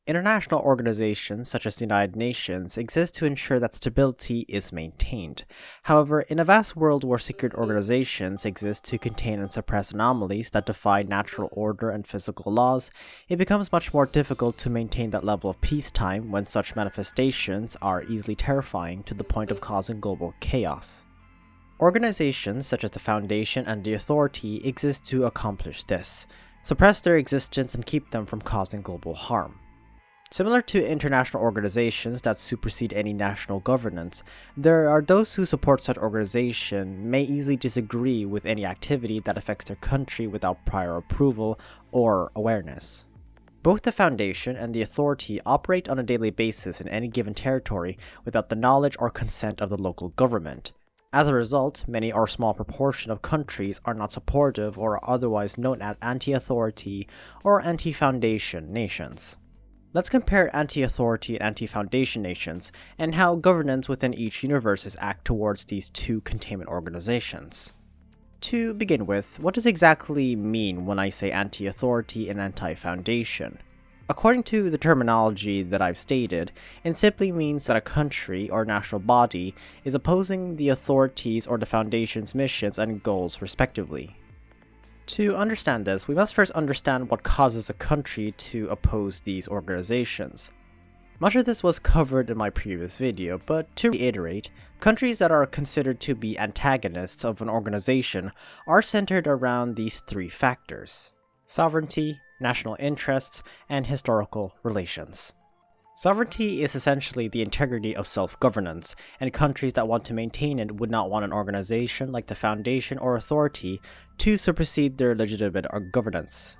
International organizations such as the United Nations exist to ensure that stability is maintained. However, in a vast world where secret organizations exist to contain and suppress anomalies that defy natural order and physical laws, it becomes much more difficult to maintain that level of peacetime when such manifestations are easily terrifying to the point of causing global chaos. Organizations such as the Foundation and the Authority exist to accomplish this, suppress their existence and keep them from causing global harm. Similar to international organizations that supersede any national governance, there are those who support such organization may easily disagree with any activity that affects their country without prior approval or awareness. Both the Foundation and the Authority operate on a daily basis in any given territory without the knowledge or consent of the local government. As a result, many or small proportion of countries are not supportive or are otherwise known as anti-authority or anti-foundation nations. Let's compare anti-authority and anti-foundation nations, and how governance within each universe act towards these two containment organizations. To begin with, what does exactly mean when I say anti-authority and anti-foundation? According to the terminology that I've stated, it simply means that a country or national body is opposing the authorities or the foundation's missions and goals respectively. To understand this, we must first understand what causes a country to oppose these organizations. Much of this was covered in my previous video, but to reiterate, countries that are considered to be antagonists of an organization are centered around these three factors: sovereignty, national interests, and historical relations. Sovereignty is essentially the integrity of self-governance, and countries that want to maintain it would not want an organization like the Foundation or Authority to supersede their legitimate governance.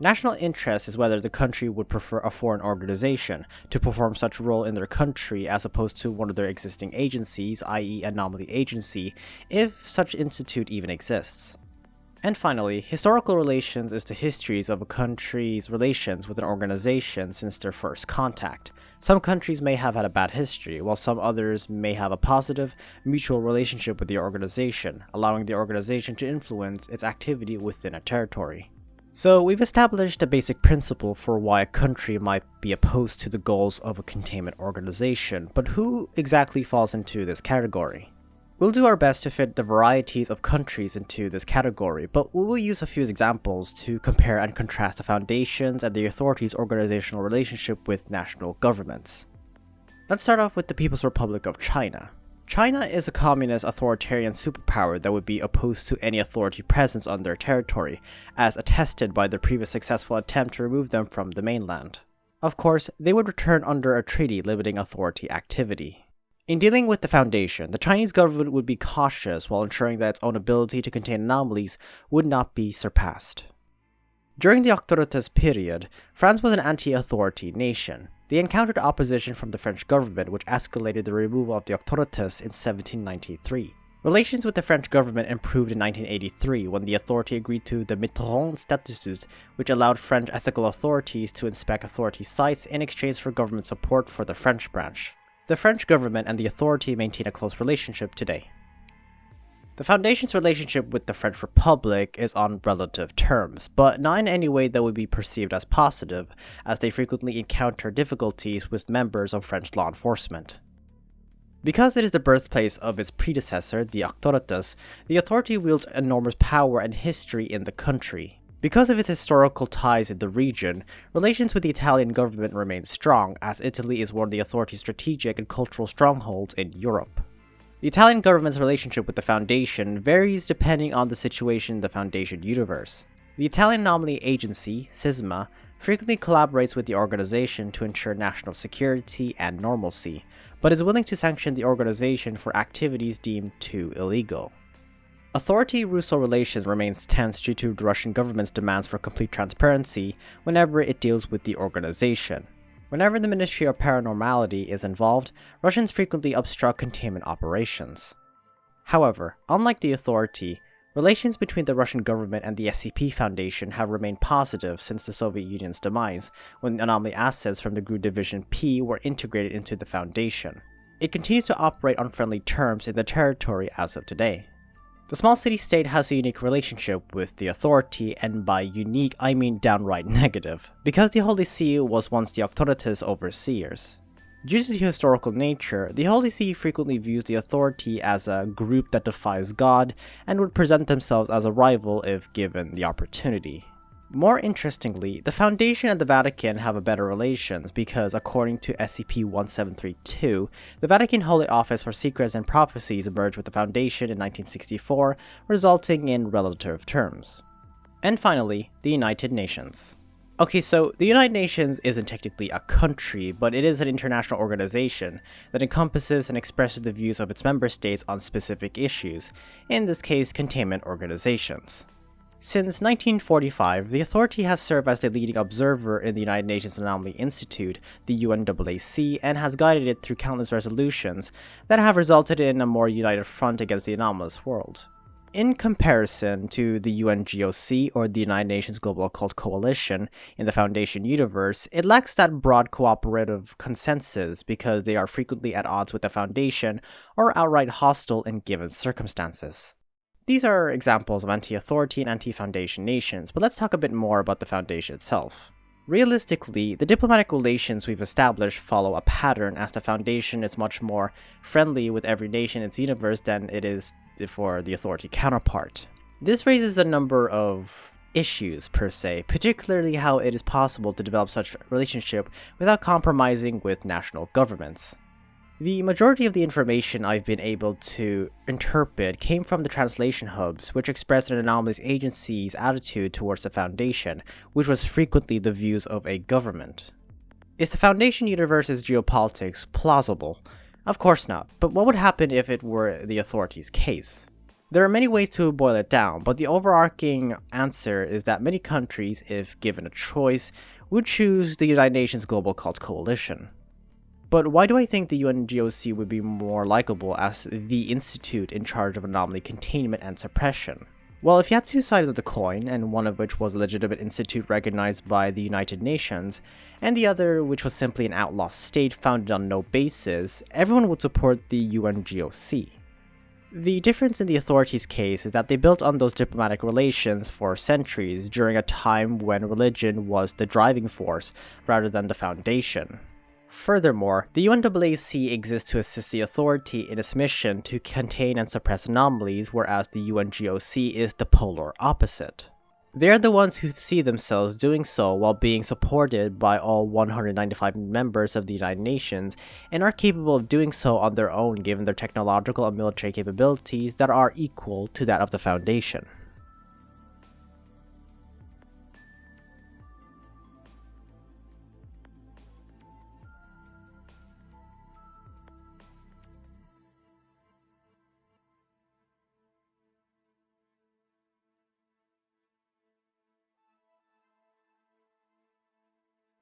National interest is whether the country would prefer a foreign organization to perform such role in their country as opposed to one of their existing agencies, i.e. anomaly agency, if such institute even exists. And finally, historical relations is the histories of a country's relations with an organization since their first contact. Some countries may have had a bad history, while some others may have a positive, mutual relationship with the organization, allowing the organization to influence its activity within a territory. So we've established a basic principle for why a country might be opposed to the goals of a containment organization, but who exactly falls into this category? We'll do our best to fit the varieties of countries into this category, but we will use a few examples to compare and contrast the Foundation's and the Authority's organizational relationship with national governments. Let's start off with the People's Republic of China. China is a communist authoritarian superpower that would be opposed to any authority presence on their territory, as attested by their previous successful attempt to remove them from the mainland. Of course, they would return under a treaty limiting authority activity. In dealing with the Foundation, the Chinese government would be cautious while ensuring that its own ability to contain anomalies would not be surpassed. During the auctoritas period, France was an anti-authority nation. They encountered opposition from the French government, which escalated the removal of the auctoritas in 1793. Relations with the French government improved in 1983 when the authority agreed to the Mitterrand Statuts, which allowed French ethical authorities to inspect authority sites in exchange for government support for the French branch. The French government and the Authority maintain a close relationship today. The Foundation's relationship with the French Republic is on relative terms, but not in any way that would be perceived as positive, as they frequently encounter difficulties with members of French law enforcement. Because it is the birthplace of its predecessor, the Auctoritas, the Authority wields enormous power and history in the country. Because of its historical ties in the region, relations with the Italian government remain strong, as Italy is one of the Authority's strategic and cultural strongholds in Europe. The Italian government's relationship with the Foundation varies depending on the situation in the Foundation universe. The Italian Anomaly Agency, SISMA, frequently collaborates with the organization to ensure national security and normalcy, but is willing to sanction the organization for activities deemed too illegal. Authority-Russo relations remains tense due to the Russian government's demands for complete transparency whenever it deals with the organization. Whenever the Ministry of Paranormality is involved, Russians frequently obstruct containment operations. However, unlike the Authority, relations between the Russian government and the SCP Foundation have remained positive since the Soviet Union's demise, when anomaly assets from the GRU Division P were integrated into the Foundation. It continues to operate on friendly terms in the territory as of today. The small city-state has a unique relationship with the Authority, and by unique I mean downright negative, because the Holy See was once the auctoritas overseers. Due to the historical nature, the Holy See frequently views the Authority as a group that defies God and would present themselves as a rival if given the opportunity. More interestingly, the Foundation and the Vatican have a better relations because, according to SCP-1732, the Vatican Holy Office for Secrets and Prophecies merged with the Foundation in 1964, resulting in relative terms. And finally, the United Nations. Okay, so the United Nations isn't technically a country, but it is an international organization that encompasses and expresses the views of its member states on specific issues, in this case, containment organizations. Since 1945, the Authority has served as the leading observer in the United Nations Anomaly Institute, the UNAAC, and has guided it through countless resolutions that have resulted in a more united front against the anomalous world. In comparison to the UNGOC, or the United Nations Global Occult Coalition, in the Foundation universe, it lacks that broad cooperative consensus because they are frequently at odds with the Foundation or outright hostile in given circumstances. These are examples of anti-authority and anti-Foundation nations, but let's talk a bit more about the Foundation itself. Realistically, the diplomatic relations we've established follow a pattern, as the Foundation is much more friendly with every nation in its universe than it is for the Authority counterpart. This raises a number of issues per se, particularly how it is possible to develop such a relationship without compromising with national governments. The majority of the information I've been able to interpret came from the translation hubs, which expressed an anomalous agency's attitude towards the Foundation, which was frequently the views of a government. Is the Foundation universe's geopolitics plausible? Of course not, but what would happen if it were the Authority's case? There are many ways to boil it down, but the overarching answer is that many countries, if given a choice, would choose the United Nations Global Occult Coalition. But why do I think the UNGOC would be more likable as the institute in charge of anomaly containment and suppression? Well, if you had two sides of the coin, and one of which was a legitimate institute recognized by the United Nations, and the other which was simply an outlaw state founded on no basis, everyone would support the UNGOC. The difference in the Authority's case is that they built on those diplomatic relations for centuries during a time when religion was the driving force rather than the Foundation. Furthermore, the UNAAC exists to assist the Authority in its mission to contain and suppress anomalies, whereas the UNGOC is the polar opposite. They are the ones who see themselves doing so while being supported by all 195 members of the United Nations, and are capable of doing so on their own given their technological and military capabilities that are equal to that of the Foundation.